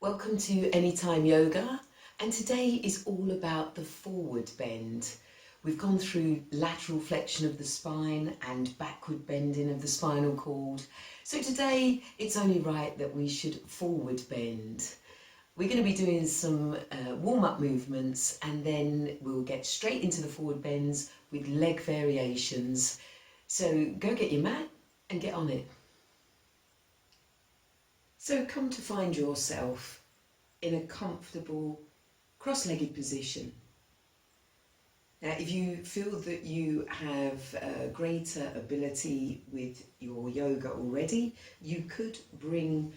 Welcome to Anytime Yoga, and today is all about the forward bend. We've gone through lateral flexion of the spine and backward bending of the spinal cord. So today it's only right that we should forward bend. We're going to be doing some warm-up movements, and then we'll get straight into the forward bends with leg variations. So go get your mat and get on it. So come to find yourself in a comfortable cross-legged position. Now, if you feel that you have a greater ability with your yoga already, you could bring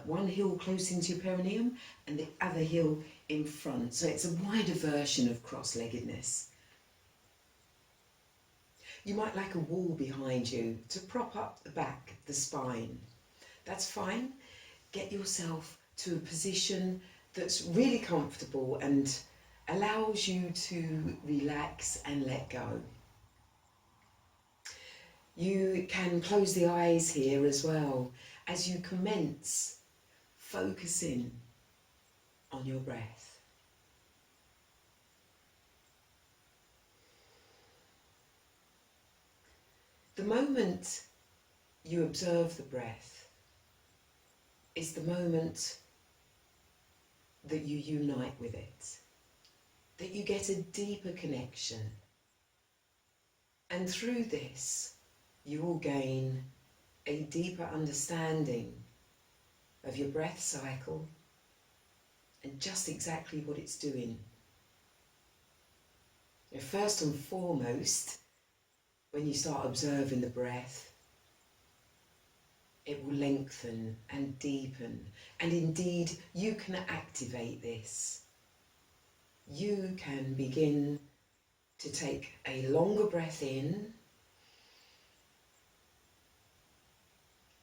one heel close into your perineum and the other heel in front. So it's a wider version of cross-leggedness. You might like a wall behind you to prop up the back, the spine. That's fine. Get yourself to a position that's really comfortable and allows you to relax and let go. You can close the eyes here as well as you commence focusing on your breath. The moment you observe the breath is the moment that you unite with it, that you get a deeper connection. And through this, you will gain a deeper understanding of your breath cycle and just exactly what it's doing. Now, first and foremost, when you start observing the breath, it will lengthen and deepen, and indeed you can activate this. You can begin to take a longer breath in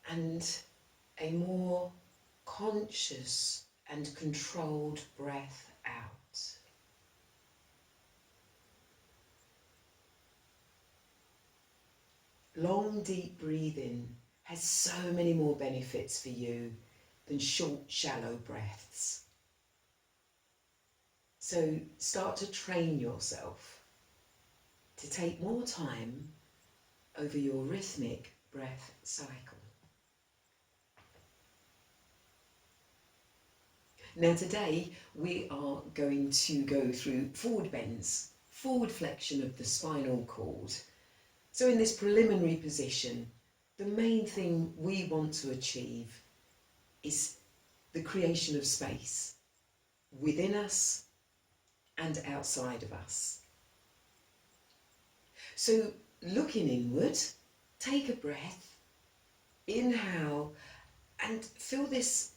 and a more conscious and controlled breath out. Long, deep breathing has so many more benefits for you than short, shallow breaths. So start to train yourself to take more time over your rhythmic breath cycle. Now today we are going to go through forward bends, forward flexion of the spinal cord. So in this preliminary position, the main thing we want to achieve is the creation of space within us and outside of us. So looking inward, take a breath, inhale, and feel this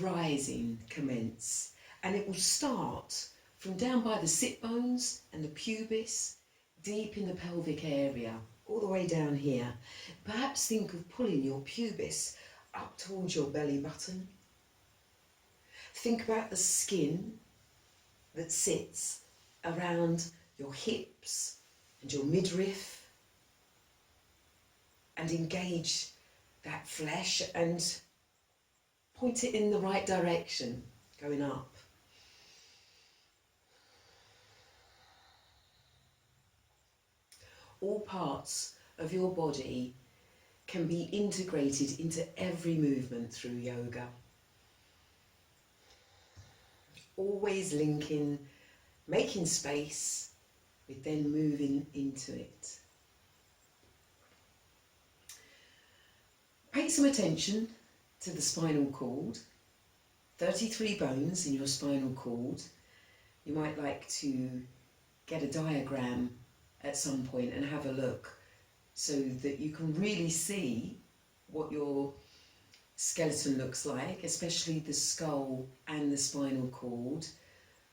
rising commence. And it will start from down by the sit bones and the pubis, deep in the pelvic area, all the way down here. Perhaps think of pulling your pubis up towards your belly button. Think about the skin that sits around your hips and your midriff, and engage that flesh and point it in the right direction, going up. All parts of your body can be integrated into every movement through yoga. Always linking, making space with then moving into it. Pay some attention to the spinal cord. 33 bones in your spinal cord. You might like to get a diagram at some point and have a look so that you can really see what your skeleton looks like, especially the skull and the spinal cord,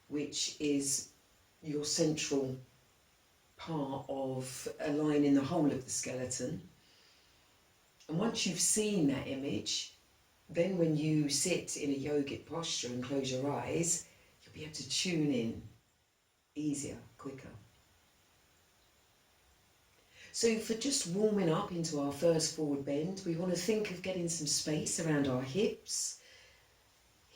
which is your central part of aligning the whole of the skeleton. And once you've seen that image, then when you sit in a yogic posture and close your eyes, you'll be able to tune in easier, quicker. So for just warming up into our first forward bend, we want to think of getting some space around our hips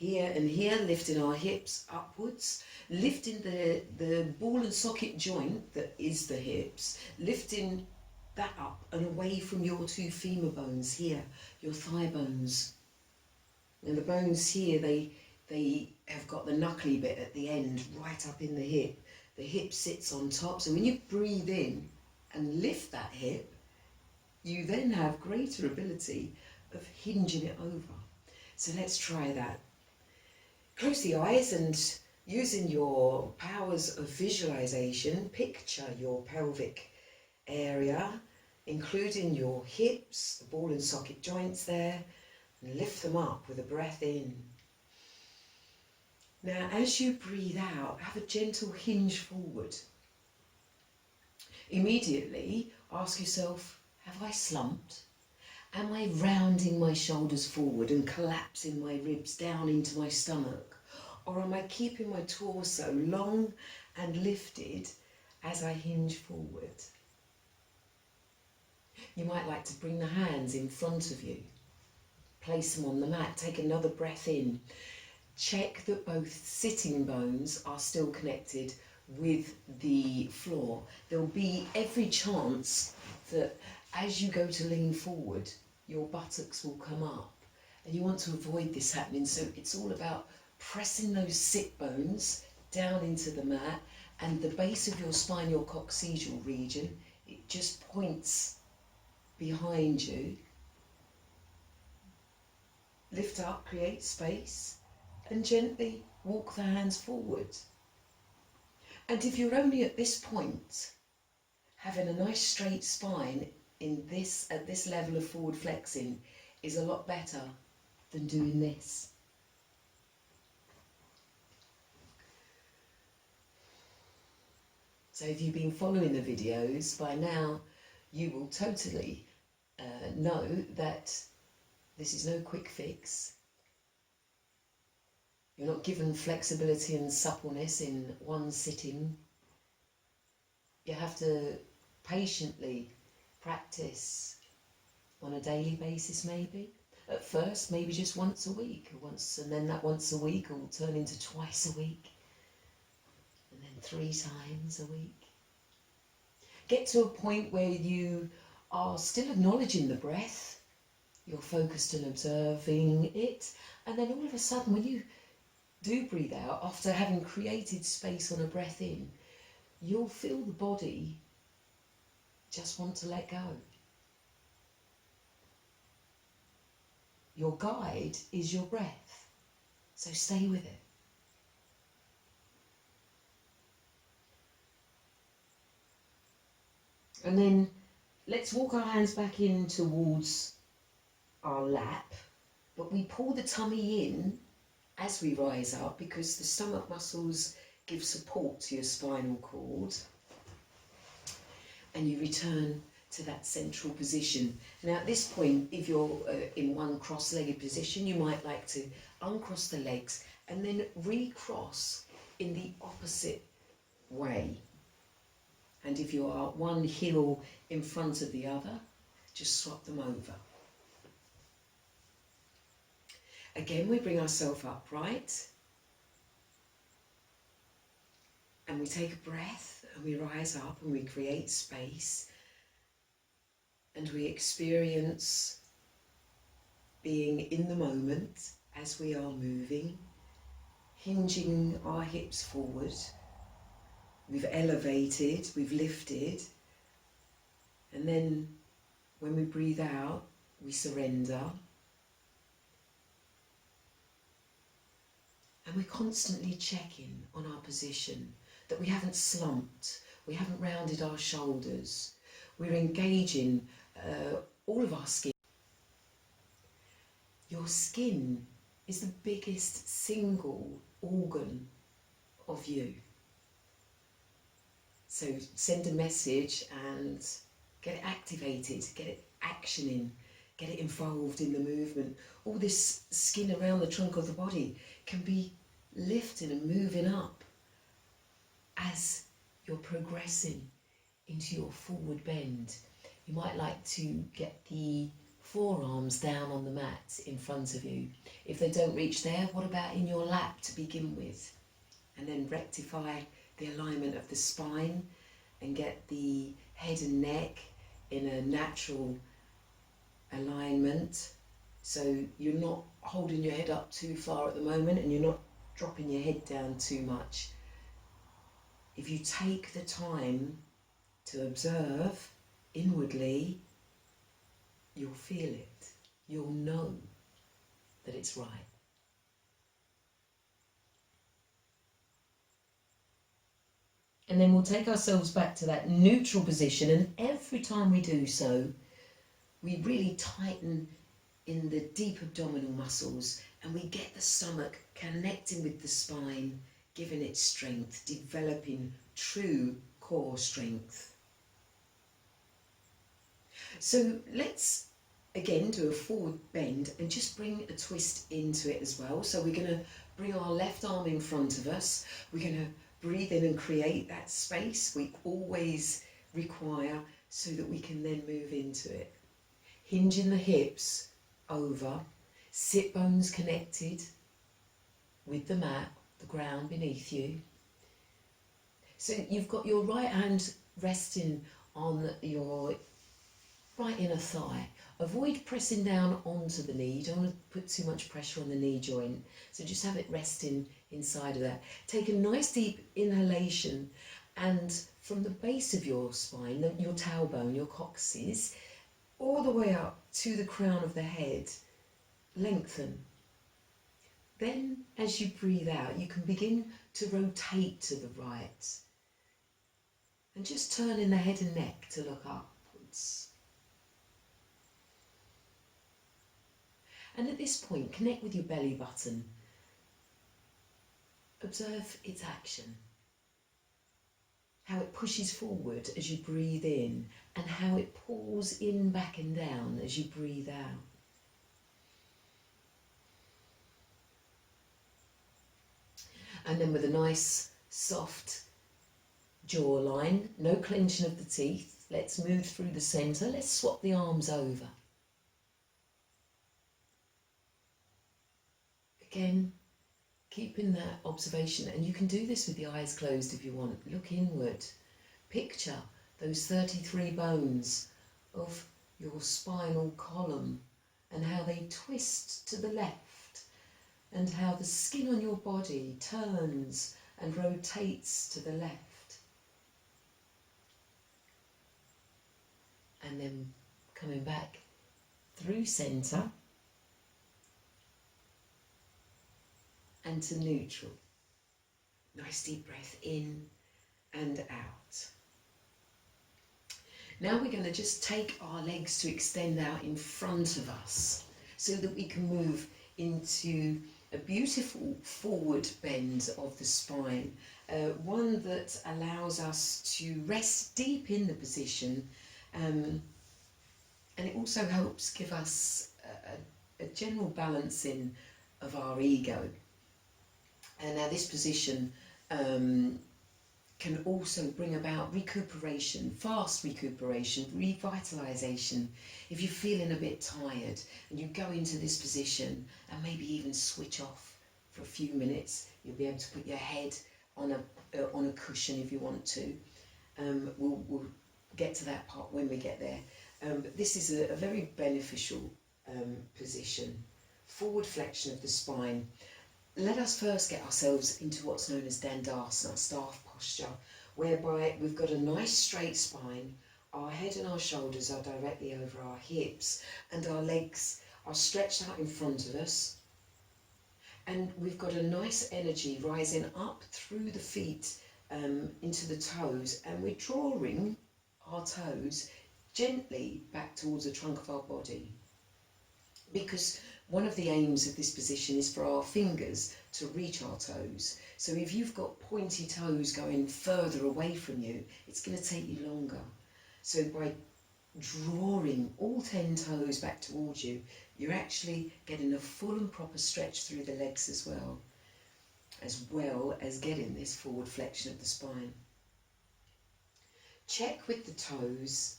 here and here, lifting our hips upwards, lifting the ball and socket joint that is the hips, lifting that up and away from your two femur bones here, your thigh bones. And the bones here, they have got the knuckly bit at the end, right up in the hip. The hip sits on top, so when you breathe in and lift that hip, you then have greater ability of hinging it over. So let's try that. Close the eyes and using your powers of visualization, picture your pelvic area, including your hips, the ball and socket joints there, and lift them up with a breath in. Now, as you breathe out, have a gentle hinge forward. Immediately ask yourself, have I slumped? Am I rounding my shoulders forward and collapsing my ribs down into my stomach? Or am I keeping my torso long and lifted as I hinge forward? You might like to bring the hands in front of you. Place them on the mat. Take another breath in. Check that both sitting bones are still connected with the floor. There'll be every chance that as you go to lean forward, your buttocks will come up. And you want to avoid this happening, so it's all about pressing those sit bones down into the mat, and the base of your spine, your coccygeal region, it just points behind you. Lift up, create space, and gently walk the hands forward. And if you're only at this point, having a nice straight spine at this level of forward flexing is a lot better than doing this. So if you've been following the videos, by now you will totally know that this is no quick fix. You're not given flexibility and suppleness in one sitting. You have to patiently practice on a daily basis, maybe. At first, maybe just once a week, and then that once a week will turn into twice a week, and then 3 times a week. Get to a point where you are still acknowledging the breath, you're focused on observing it, and then all of a sudden when you do breathe out, after having created space on a breath in, you'll feel the body just want to let go. Your guide is your breath, so stay with it. And then let's walk our hands back in towards our lap, but we pull the tummy in as we rise up because the stomach muscles give support to your spinal cord, and you return to that central position. Now at this point, if you're in one cross-legged position, you might like to uncross the legs and then recross in the opposite way. And if you are one heel in front of the other, just swap them over. Again, we bring ourselves upright and we take a breath and we rise up and we create space and we experience being in the moment as we are moving, hinging our hips forward. We've elevated, we've lifted, and then when we breathe out, we surrender. And we're constantly checking on our position, that we haven't slumped, we haven't rounded our shoulders, we're engaging all of our skin. Your skin is the biggest single organ of you. So send a message and get it activated, get it actioning, get it involved in the movement. All this skin around the trunk of the body can be lifting and moving up as you're progressing into your forward bend. You might like to get the forearms down on the mat in front of you. If they don't reach there, what about in your lap to begin with? And then rectify the alignment of the spine and get the head and neck in a natural alignment. So you're not holding your head up too far at the moment and you're not dropping your head down too much. If you take the time to observe inwardly, you'll feel it. You'll know that it's right. And then we'll take ourselves back to that neutral position, and every time we do so, we really tighten in the deep abdominal muscles and we get the stomach connecting with the spine, giving it strength, developing true core strength. So let's again do a forward bend and just bring a twist into it as well. So we're going to bring our left arm in front of us. We're going to breathe in and create that space we always require so that we can then move into it. Hinging the hips over, sit bones connected with the mat, the ground beneath you. So you've got your right hand resting on your right inner thigh. Avoid pressing down onto the knee. You don't want to put too much pressure on the knee joint. So just have it resting inside of that. Take a nice deep inhalation, and from the base of your spine, your tailbone, your coccyx, all the way up to the crown of the head, lengthen. Then as you breathe out, you can begin to rotate to the right and just turning the head and neck to look upwards. And at this point, connect with your belly button. Observe its action, how it pushes forward as you breathe in and how it pulls in, back and down as you breathe out. And then with a nice soft jawline, no clenching of the teeth, let's move through the centre. Let's swap the arms over. Again, keeping that observation, and you can do this with the eyes closed if you want. Look inward. Picture those 33 bones of your spinal column and how they twist to the left and how the skin on your body turns and rotates to the left. And then coming back through centre and to neutral. Nice deep breath in and out. Now we're going to just take our legs to extend out in front of us so that we can move into a beautiful forward bend of the spine, one that allows us to rest deep in the position, and it also helps give us a general balancing of our ego. And now this position can also bring about recuperation, fast recuperation, revitalisation. If you're feeling a bit tired and you go into this position and maybe even switch off for a few minutes, you'll be able to put your head on a cushion if you want to. We'll get to that part when we get there. But this is a very beneficial position. Forward flexion of the spine. Let us first get ourselves into what's known as Dandasana, staff posture, whereby we've got a nice straight spine, our head and our shoulders are directly over our hips, and our legs are stretched out in front of us. And we've got a nice energy rising up through the feet into the toes, and we're drawing our toes gently back towards the trunk of our body. Because one of the aims of this position is for our fingers to reach our toes. So if you've got pointy toes going further away from you, it's going to take you longer. So by drawing all 10 toes back towards you, you're actually getting a full and proper stretch through the legs as well as getting this forward flexion of the spine. Check with the toes.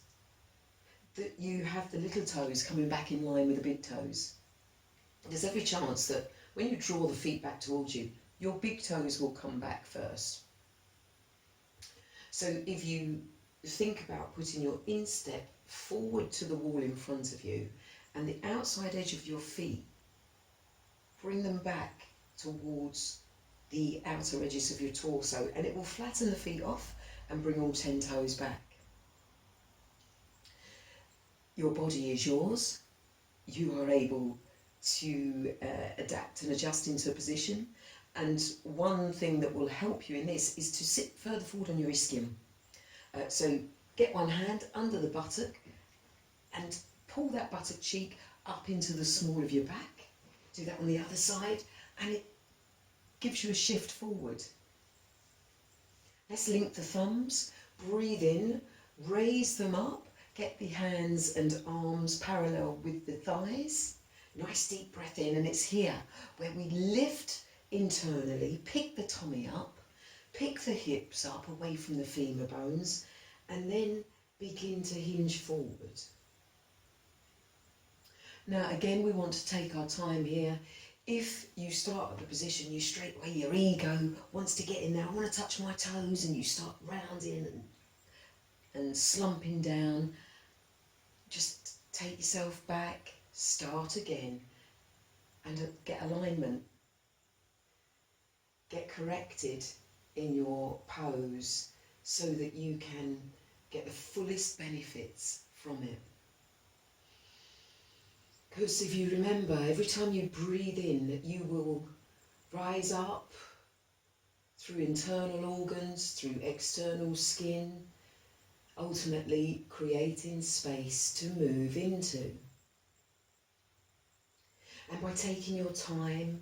that you have the little toes coming back in line with the big toes. There's every chance that when you draw the feet back towards you, your big toes will come back first. So if you think about putting your instep forward to the wall in front of you and the outside edge of your feet, bring them back towards the outer edges of your torso, and it will flatten the feet off and bring all 10 toes back. Your body is yours. You are able to adapt and adjust into a position. And one thing that will help you in this is to sit further forward on your ischium. So get one hand under the buttock and pull that buttock cheek up into the small of your back. Do that on the other side, and it gives you a shift forward. Let's link the thumbs, breathe in, raise them up, get the hands and arms parallel with the thighs. Nice deep breath in, and it's here where we lift internally, pick the tummy up, pick the hips up away from the femur bones, and then begin to hinge forward. Now again, we want to take our time here. If you start at the position, you straight away, your ego wants to get in there. I want to touch my toes, and you start rounding and slumping down. Just take yourself back, start again, and get alignment. Get corrected in your pose so that you can get the fullest benefits from it. Because if you remember, every time you breathe in, you will rise up through internal organs, through external skin, ultimately creating space to move into. And by taking your time,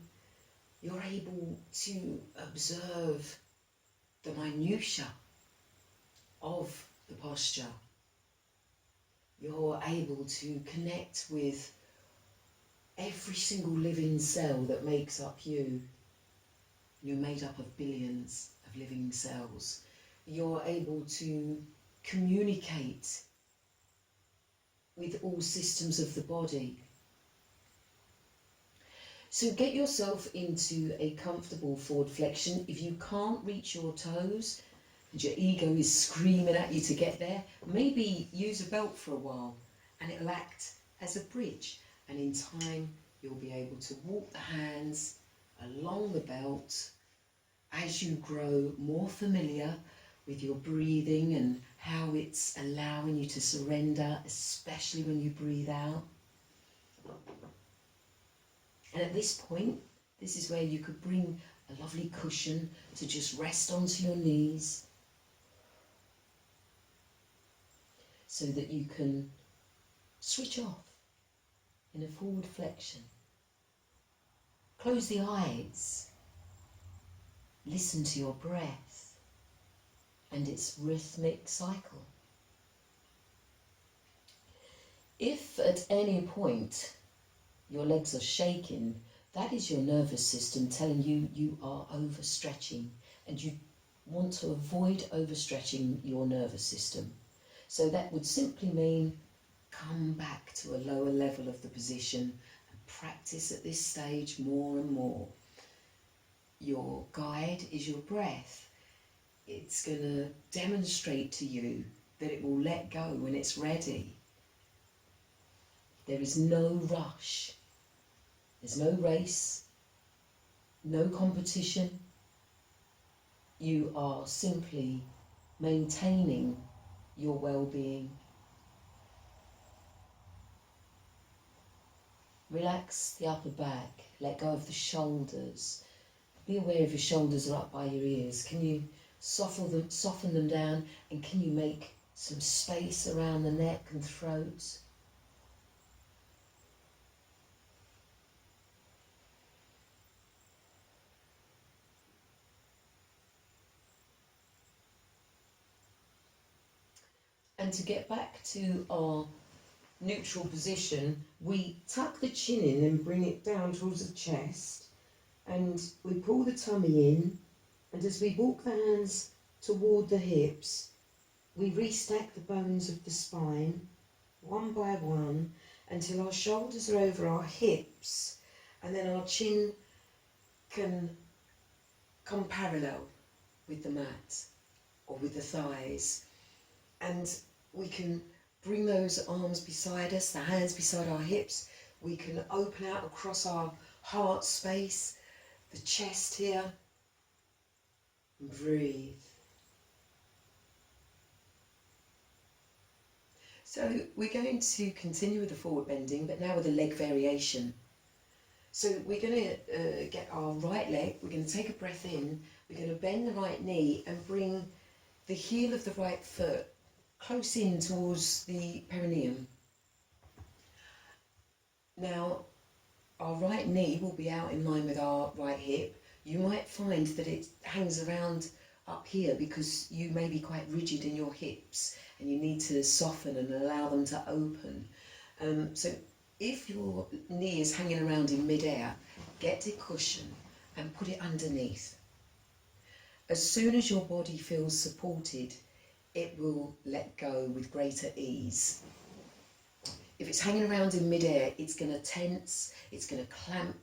you're able to observe the minutiae of the posture. You're able to connect with every single living cell that makes up you. You're made up of billions of living cells. You're able to communicate with all systems of the body. So get yourself into a comfortable forward flexion. If you can't reach your toes and your ego is screaming at you to get there, maybe use a belt for a while and it'll act as a bridge. And in time, you'll be able to walk the hands along the belt as you grow more familiar with your breathing and how it's allowing you to surrender, especially when you breathe out. And at this point, this is where you could bring a lovely cushion to just rest onto your knees so that you can switch off in a forward flexion. Close the eyes, listen to your breath and its rhythmic cycle. If at any point your legs are shaking, that is your nervous system telling you you are overstretching, and you want to avoid overstretching your nervous system. So that would simply mean come back to a lower level of the position and practice at this stage more and more. Your guide is your breath. It's going to demonstrate to you that it will let go when it's ready. There is no rush. There's no race, no competition. You are simply maintaining your well-being. Relax the upper back, let go of the shoulders. Be aware if your shoulders are up by your ears. Can you soften them down, and can you make some space around the neck and throat? And to get back to our neutral position, we tuck the chin in and bring it down towards the chest, and we pull the tummy in, and as we walk the hands toward the hips, we restack the bones of the spine, one by one, until our shoulders are over our hips, and then our chin can come parallel with the mat or with the thighs. And we can bring those arms beside us, the hands beside our hips. We can open out across our heart space, the chest here, and breathe. So we're going to continue with the forward bending, but now with a leg variation. So we're going to get our right leg, we're going to take a breath in, we're going to bend the right knee and bring the heel of the right foot close in towards the perineum. Now, our right knee will be out in line with our right hip. You might find that it hangs around up here because you may be quite rigid in your hips and you need to soften and allow them to open. So if your knee is hanging around in mid-air, get a cushion and put it underneath. As soon as your body feels supported, it will let go with greater ease. If it's hanging around in mid-air, it's going to tense, it's going to clamp,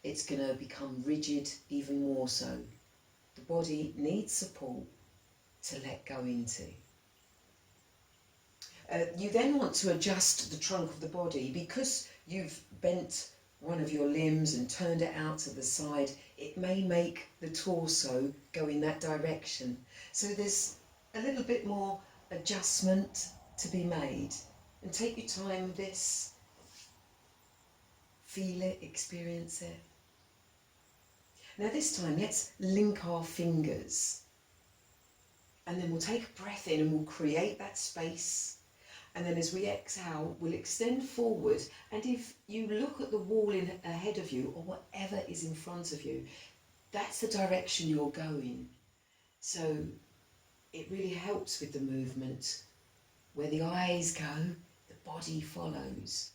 it's going to become rigid even more so. The body needs support to let go into. You then want to adjust the trunk of the body. Because you've bent one of your limbs and turned it out to the side, it may make the torso go in that direction. So there's a little bit more adjustment to be made. And take your time with this. Feel it, experience it. Now this time, let's link our fingers. And then we'll take a breath in and we'll create that space. And then as we exhale, we'll extend forward. And if you look at the wall ahead of you, or whatever is in front of you, that's the direction you're going. So it really helps with the movement. Where the eyes go, the body follows.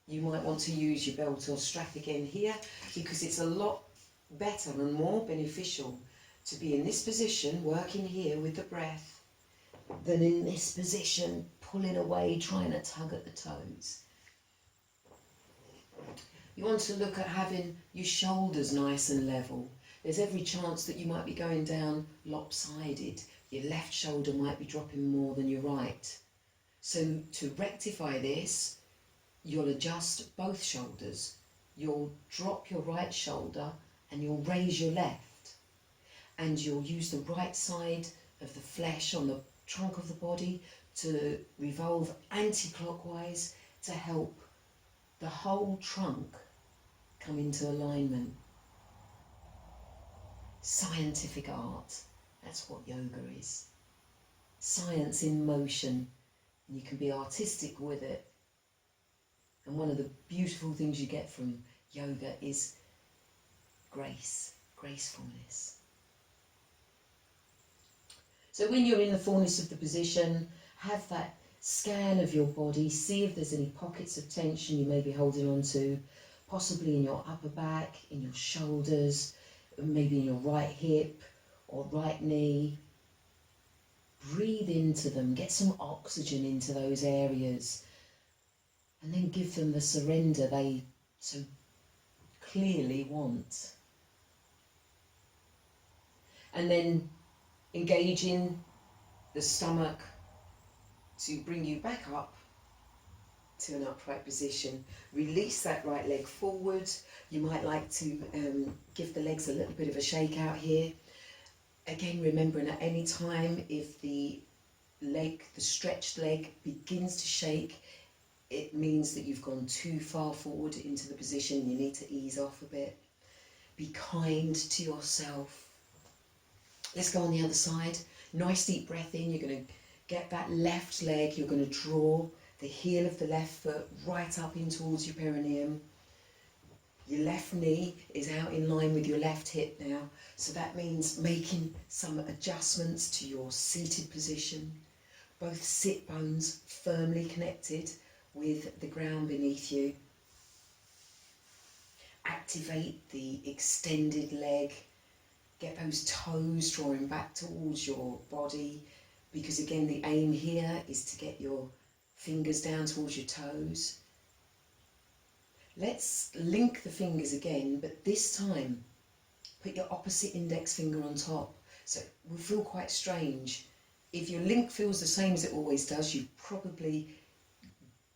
You might want to use your belt or strap again here, because it's a lot better and more beneficial to be in this position, working here with the breath, than in this position, pulling away, trying to tug at the toes. You want to look at having your shoulders nice and level. There's every chance that you might be going down lopsided. Your left shoulder might be dropping more than your right. So to rectify this, you'll adjust both shoulders. You'll drop your right shoulder and you'll raise your left. And you'll use the right side of the flesh on the trunk of the body to revolve anti-clockwise to help the whole trunk come into alignment. Scientific art, that's what yoga is. Science in motion, and you can be artistic with it. And one of the beautiful things you get from yoga is grace, gracefulness. So when you're in the fullness of the position, have that scan of your body, see if there's any pockets of tension you may be holding on to, possibly in your upper back, in your shoulders, maybe in your right hip or right knee. Breathe into them, get some oxygen into those areas, and then give them the surrender they so clearly want. And then engaging the stomach to bring you back up to an upright position. Release that right leg forward. You might like to give the legs a little bit of a shake out here. Again, remembering at any time if the leg, the stretched leg, begins to shake, it means that you've gone too far forward into the position. You need to ease off a bit. Be kind to yourself. Let's go on the other side. Nice deep breath in. You're going to get that left leg. You're going to draw the heel of the left foot right up in towards your perineum. Your left knee is out in line with your left hip now. So that means making some adjustments to your seated position. Both sit bones firmly connected with the ground beneath you. Activate the extended leg. Get those toes drawing back towards your body, because again the aim here is to get your Fingers down towards your toes. Let's link the fingers again, but this time put your opposite index finger on top. So it will feel quite strange. If your link feels the same as it always does, you've probably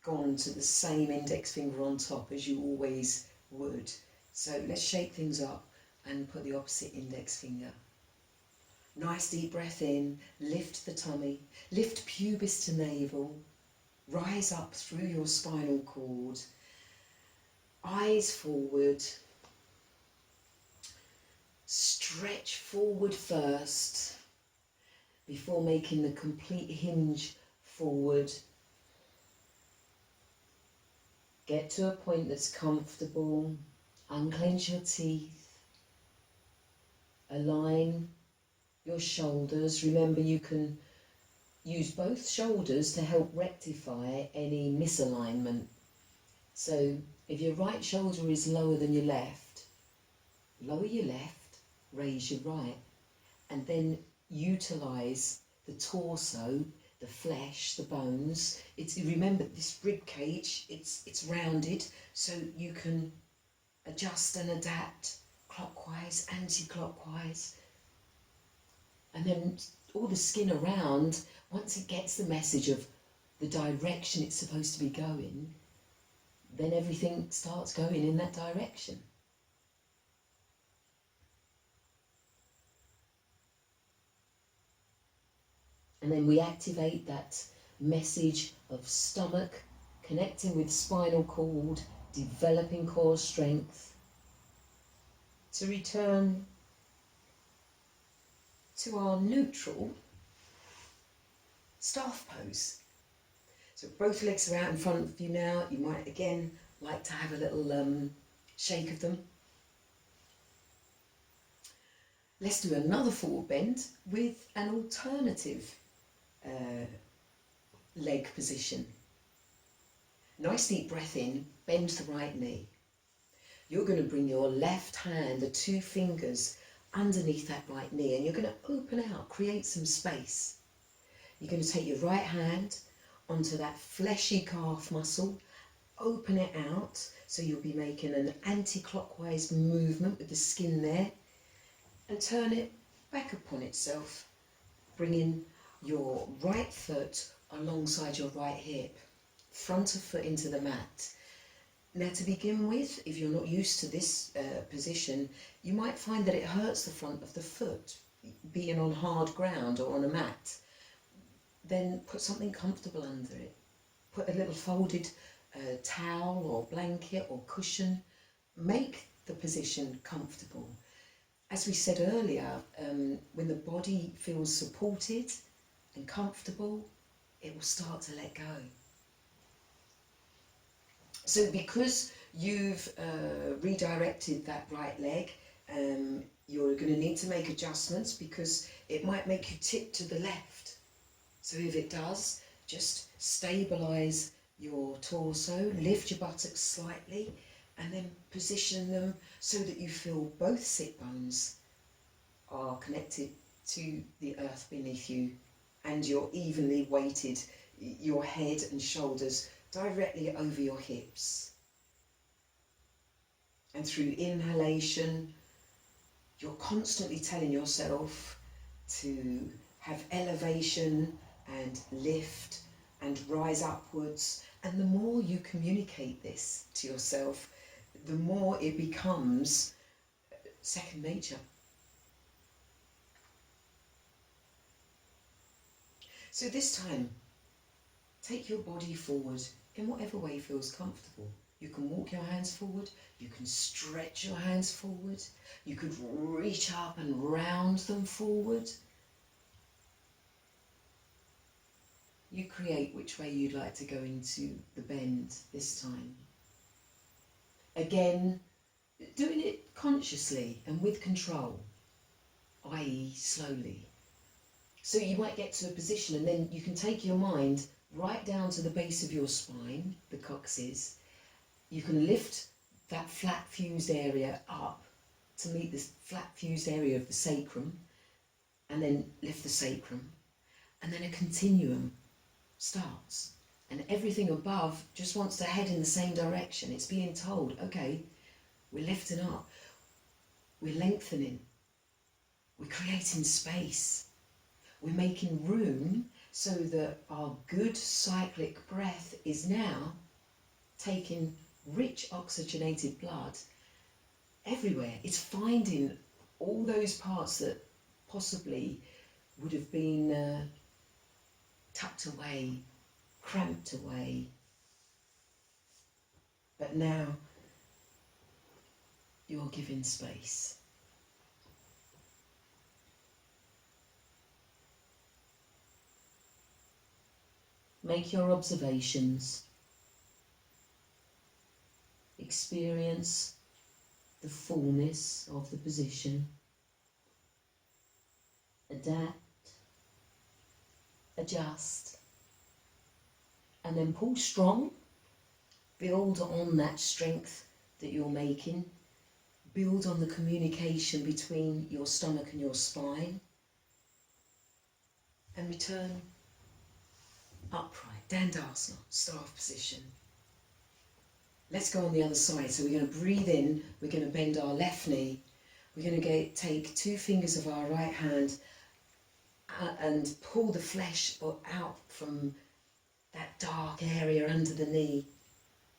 gone to the same index finger on top as you always would. So let's shake things up and put the opposite index finger. Nice deep breath in, lift the tummy, lift pubis to navel, rise up through your spinal cord, eyes forward, stretch forward first before making the complete hinge forward. Get to a point that's comfortable, unclench your teeth, align your shoulders. Remember, you can use both shoulders to help rectify any misalignment. So if your right shoulder is lower than your left, lower your left, raise your right, and then utilise the torso, the flesh, the bones. Remember, this rib cage, it's rounded, so you can adjust and adapt clockwise, anti-clockwise. And then all the skin around, once it gets the message of the direction it's supposed to be going, then everything starts going in that direction. And then we activate that message of stomach, connecting with spinal cord, developing core strength, to return to our neutral staff pose. So both legs are out in front of you now. You might again like to have a little shake of them. Let's do another forward bend with an alternative leg position. Nice deep breath in, bend the right knee. You're going to bring your left hand, the two fingers, underneath that right knee, and you're going to open out, create some space. You're going to take your right hand onto that fleshy calf muscle, open it out, so you'll be making an anti-clockwise movement with the skin there, and turn it back upon itself, bringing your right foot alongside your right hip, front of foot into the mat. Now, to begin with, if you're not used to this position, you might find that it hurts the front of the foot, being on hard ground or on a mat. Then put something comfortable under it. Put a little folded towel or blanket or cushion. Make the position comfortable. As we said earlier, when the body feels supported and comfortable, it will start to let go. So because you've redirected that right leg, you're going to need to make adjustments, because it might make you tip to the left. So if it does, just stabilise your torso, lift your buttocks slightly, and then position them so that you feel both sit bones are connected to the earth beneath you, and you're evenly weighted, your head and shoulders directly over your hips. And through inhalation, you're constantly telling yourself to have elevation and lift and rise upwards. And the more you communicate this to yourself, the more it becomes second nature. So this time, take your body forward in whatever way feels comfortable. You can walk your hands forward, you can stretch your hands forward, you could reach up and round them forward. You create which way you'd like to go into the bend this time. Again, doing it consciously and with control, i.e. slowly. So you might get to a position and then you can take your mind right down to the base of your spine, the coccyx. You can lift that flat fused area up to meet this flat fused area of the sacrum, and then lift the sacrum, and then a continuum starts, and everything above just wants to head in the same direction. It's being told, okay, we're lifting up, we're lengthening, we're creating space, we're making room so that our good cyclic breath is now taking rich oxygenated blood everywhere. It's finding all those parts that possibly would have been tucked away, cramped away, but now you're giving space. Make your observations. Experience the fullness of the position. Adapt, adjust, and then pull strong. Build on that strength that you're making. Build on the communication between your stomach and your spine. And return upright, Dandasana, staff position. Let's go on the other side. So we're going to breathe in, we're going to bend our left knee. We're going to take 2 fingers of our right hand and pull the flesh out from that dark area under the knee.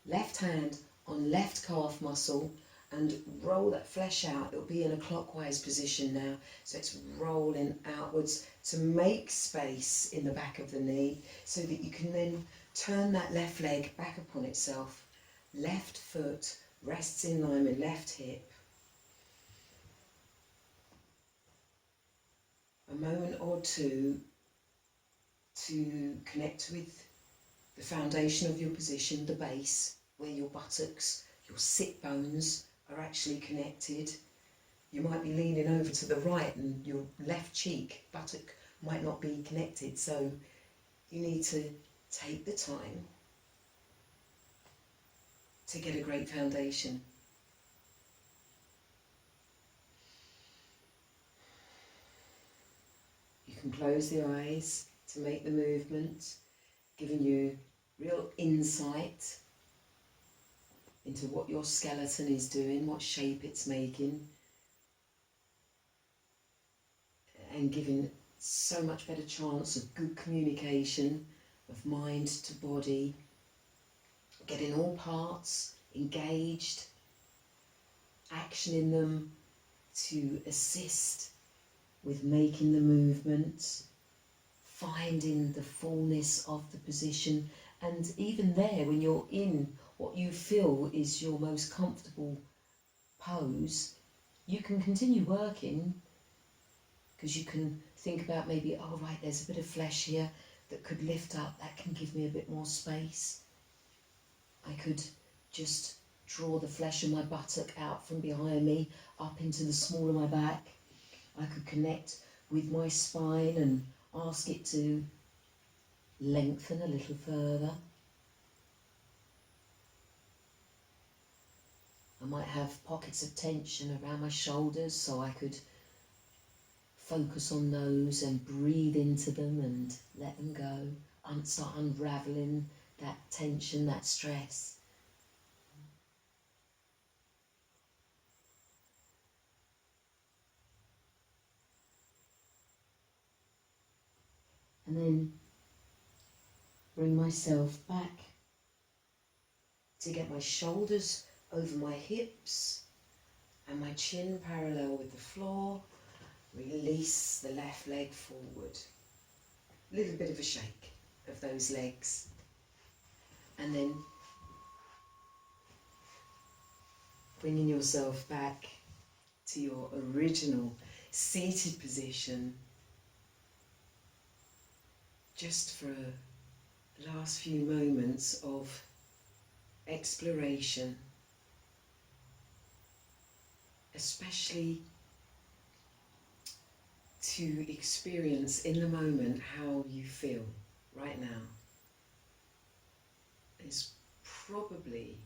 Left hand on left calf muscle and roll that flesh out. It'll be in a clockwise position now. So it's rolling outwards to make space in the back of the knee so that you can then turn that left leg back upon itself. Left foot rests in line with left hip. A moment or two to connect with the foundation of your position, the base, where your buttocks, your sit bones are actually connected. You might be leaning over to the right and your left cheek, buttock, might not be connected, so you need to take the time to get a great foundation. You can close the eyes to make the movement, giving you real insight into what your skeleton is doing, what shape it's making, and giving so much better chance of good communication of mind to body, getting all parts engaged, actioning them to assist with making the movement, finding the fullness of the position, and even there when you're in what you feel is your most comfortable pose, you can continue working because you can think about maybe, oh right, there's a bit of flesh here that could lift up, that can give me a bit more space. I could just draw the flesh of my buttock out from behind me up into the small of my back. I could connect with my spine and ask it to lengthen a little further. I might have pockets of tension around my shoulders, so I could focus on those and breathe into them and let them go and start unraveling that tension, that stress. And then bring myself back to get my shoulders over my hips and my chin parallel with the floor. Release the left leg forward. A little bit of a shake of those legs. And then bringing yourself back to your original seated position. Just for the last few moments of exploration, especially to experience in the moment how you feel right now. Is probably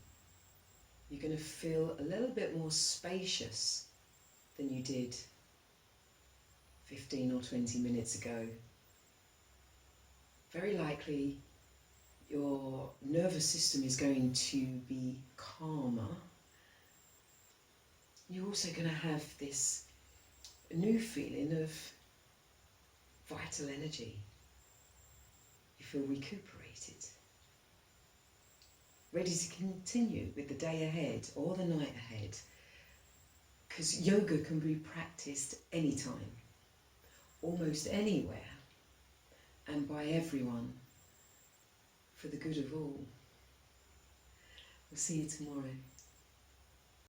you're going to feel a little bit more spacious than you did 15 or 20 minutes ago. Very likely your nervous system is going to be calmer. You're also going to have this new feeling of vital energy. You feel recuperated, ready to continue with the day ahead or the night ahead, because yoga can be practiced anytime, almost anywhere, and by everyone, for the good of all. We'll see you tomorrow.